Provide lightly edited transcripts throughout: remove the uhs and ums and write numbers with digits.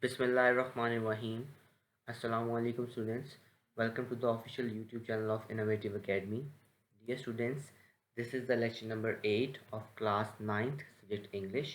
Bismillahirrahmanirrahim. Assalamu alaikum students. Welcome to the official YouTube channel of Innovative Academy. Dear students, this is the lecture number 8 of class 9th subject English.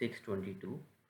622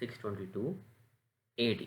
622 AD।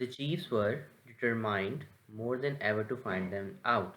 The chiefs were determined more than ever to find them out।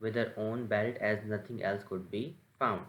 with her own belt as nothing else could be found।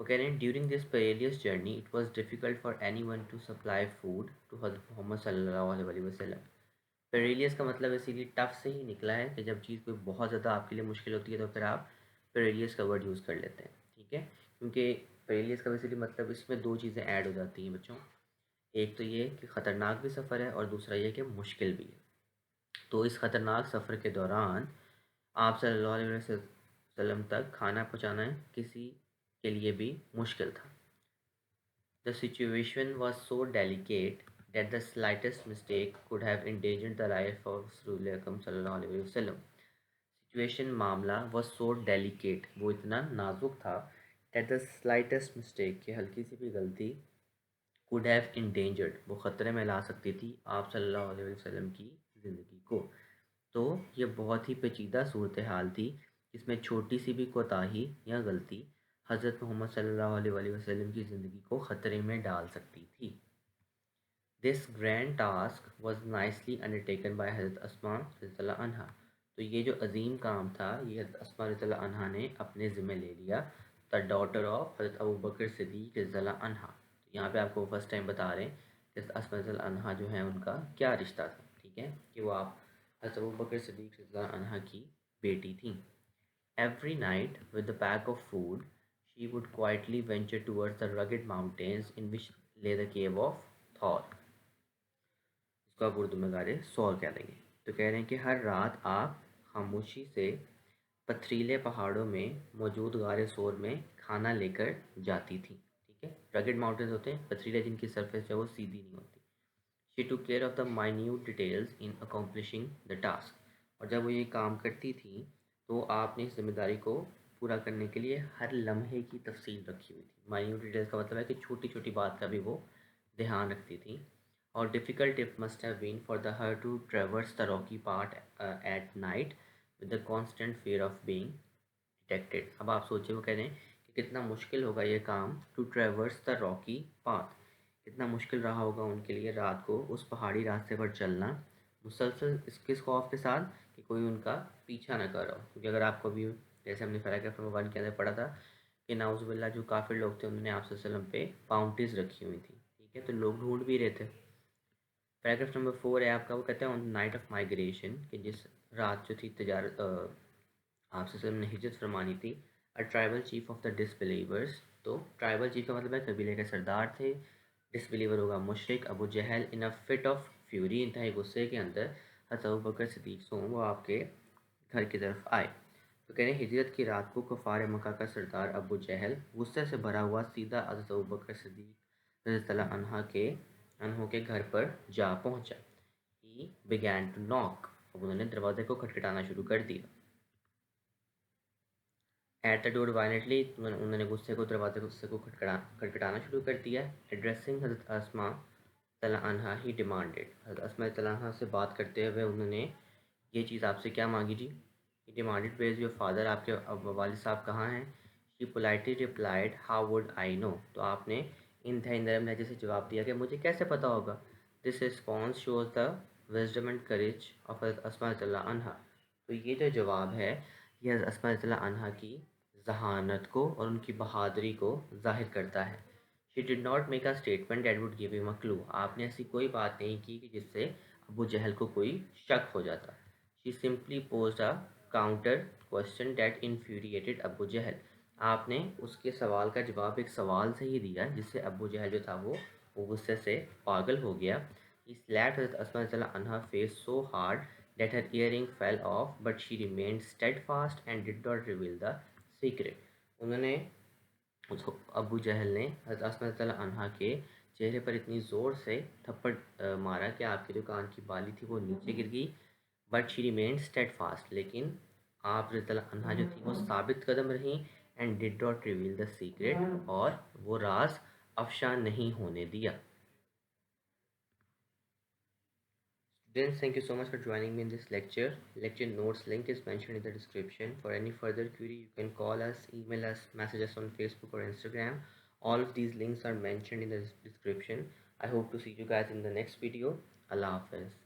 وہ کہہ رہے ہیں during this perilous journey it was difficult for anyone to supply food to حضرت محمد صلی اللہ علیہ وسلم. پیریلیس کا مطلب اسی لیے ٹف سے ہی نکلا ہے کہ جب چیز کوئی بہت زیادہ آپ کے لیے مشکل ہوتی ہے تو پھر آپ پیریلیس کا ورڈ یوز کر لیتے ہیں. ٹھیک ہے، کیونکہ پیریلیس کا بیسیکلی مطلب اس میں دو چیزیں ایڈ ہو جاتی ہیں بچوں. ایک تو یہ کہ خطرناک بھی سفر ہے اور دوسرا یہ کہ مشکل بھی ہے. تو اس خطرناک سفر کے دوران آپ صلی اللہ علیہ وسلم تک کھانا پہنچانا کسی کے لیے بھی مشکل تھا. The situation was so delicate that the slightest mistake could have endangered the life of Rasul Akram sallallahu alaihi wasallam. Situation معاملہ was so delicate وہ اتنا نازک تھا that the slightest mistake کہ ہلکی سی بھی غلطی could have endangered وہ خطرے میں لا سکتی تھی آپ صلی اللہ علیہ وسلم کی زندگی کو. تو یہ بہت ہی پیچیدہ صورتحال تھی جس میں چھوٹی سی بھی کوتاہی یا غلطی حضرت محمد صلی اللہ علیہ وسلم کی زندگی کو خطرے میں ڈال سکتی تھی. This grand task was nicely undertaken by حضرت اسماء رضی اللہ عنہا. تو یہ جو عظیم کام تھا یہ حضرت اسماء رضی اللہ عنہا نے اپنے ذمہ لے لیا. دا ڈاٹر آف حضرت ابو بکر صدیق رضی اللہ عنہا. یہاں پہ آپ کو فرسٹ ٹائم بتا رہے ہیں کہ حضرت اسماء رضی اللہ عنہا جو ہیں ان کا کیا رشتہ تھا. ٹھیک ہے، کہ وہ آپ حضرت ابو بکر صدیق رضی اللہ عنہا کی بیٹی تھیں. Every night, with a pack of food, she would quietly venture towards the rugged mountains in which lay the cave of Thor. اس کو آپ اردو میں گارے سور کہہ دیں گے. تو کہہ رہے ہیں کہ ہر رات آپ خاموشی سے پتھریلے پہاڑوں میں موجود غار سور میں کھانا لے کر جاتی تھیں. ٹھیک ہے، رگڈ ماؤنٹینز ہوتے ہیں پتھریلے جن کی سرفیس جو ہے وہ سیدھی نہیں ہوتی. She took care of the minute details in accomplishing the task. اور جب وہ یہ کام کرتی تھیں تو آپ نے اس ذمہ داری کو پورا کرنے کے لیے ہر لمحے کی تفصیل رکھی ہوئی تھی. مائنیوٹ ڈیٹیلز کا مطلب ہے کہ چھوٹی چھوٹی بات کا بھی وہ دھیان رکھتی تھیں. اور difficult it must have been for the her to traverse the rocky part at night with the constant fear of being detected. اب آپ سوچیں وہ کہہ رہے ہیں کہ کتنا مشکل ہوگا یہ کام to traverse the rocky path. کتنا مشکل رہا ہوگا ان کے لیے رات کو اس پہاڑی راستے پر چلنا مسلسل اس خوف کے ساتھ کہ کوئی ان کا پیچھا نہ کر رہا ہو. کیونکہ اگر آپ کو بھی جیسے ہم نے پیراگراف نمبر 1 کے اندر پڑھا تھا کہ ناؤز باللہ جو کافر لوگ تھے انہوں نے آپ صلی اللہ علیہ وسلم پہ باؤنڈریز رکھی ہوئی تھیں. ٹھیک ہے، تو لوگ ڈھونڈ بھی رہے تھے. پیراگراف نمبر 4 ہے آپ کا، وہ کہتے ہیں آن نائٹ آف مائگریشن کہ جس رات جو تھی تجارت آپ صلی اللہ علیہ وسلم نے ہجرت فرمانی تھی. Tribal chief of the disbelievers. تو ٹرائبل چیف کا مطلب ہے قبیلے کے سردار تھے. ڈس بلیور ہوگا مشرک. ابو جہل ان اے فٹ آف فیوری انتہائی غصے کے اندر حضرت ابو بکر صدیق سے وہ آپ کے گھر کی طرف آئے. تو کہہ رہے ہیں ہجرت کی رات کو کفار مکہ کا سردار ابو جہل غصے سے بھرا ہوا سیدھا حضرت ابو بکر صدیق رضی اللہ عنہ کے گھر پر جا پہنچا. He began to knock. اب انہوں نے دروازے کو کھٹکھٹانا شروع کر دیا. ایٹ دا ڈور وائلنٹلی انہوں نے غصے کو دروازے کو کھٹکھٹانا شروع کر دیا. ایڈریسنگ حضرت اسماء طلع عنہا ہی ڈیمانڈیڈ. حضرت اسماء طلع عنہا سے بات کرتے ہوئے انہوں نے یہ چیز آپ سے کیا مانگی جی؟ He demanded where your father, آپ کے والد صاحب کہاں ہیں؟ She politely replied how would I know. تو آپ نے انتہائی نرم لہجے سے جواب دیا کہ مجھے کیسے پتہ ہوگا. This response shows the wisdom and courage of حضرت اسماء طلع عنہا. تو یہ جو جواب ہے یہ حضرت اسماء طلع عنہا کی ذہانت کو اور ان کی بہادری کو ظاہر کرتا ہے. She did not make a statement that would give him a clue. آپ نے ایسی کوئی بات نہیں کی کہ جس سے ابو جہل کو کوئی شک ہو جاتا. She simply posed a counter question that infuriated ابو جہل. آپ نے اس کے سوال کا جواب ایک سوال سے ہی دیا جس سے ابو جہل جو تھا وہ غصے سے پاگل ہو گیا. He slapped حضرت اسماء رضی اللہ عنہا face so hard that her earring fell off, but she remained steadfast and did not reveal the secret. انہوں نے ابو جہل نے حضرت اسماء رضی اللہ عنہا کے چہرے پر اتنی زور سے تھپڑ مارا کہ آپ کی جو کان کی بالی تھی وہ نیچے گر گئی. But she remained steadfast. لیکن آپ رضی اللہ عنہا جو تھی وہ ثابت قدم رہیں. And did not reveal the secret, اور وہ راز افشا نہیں ہونے دیا. Students, thank you so much for joining me in this lecture. Lecture notes link is mentioned in the description. For any further query, you can call us, email us, message us on Facebook or Instagram. All of these links are mentioned in the description. I hope to see you guys in the next video. Allah Hafiz.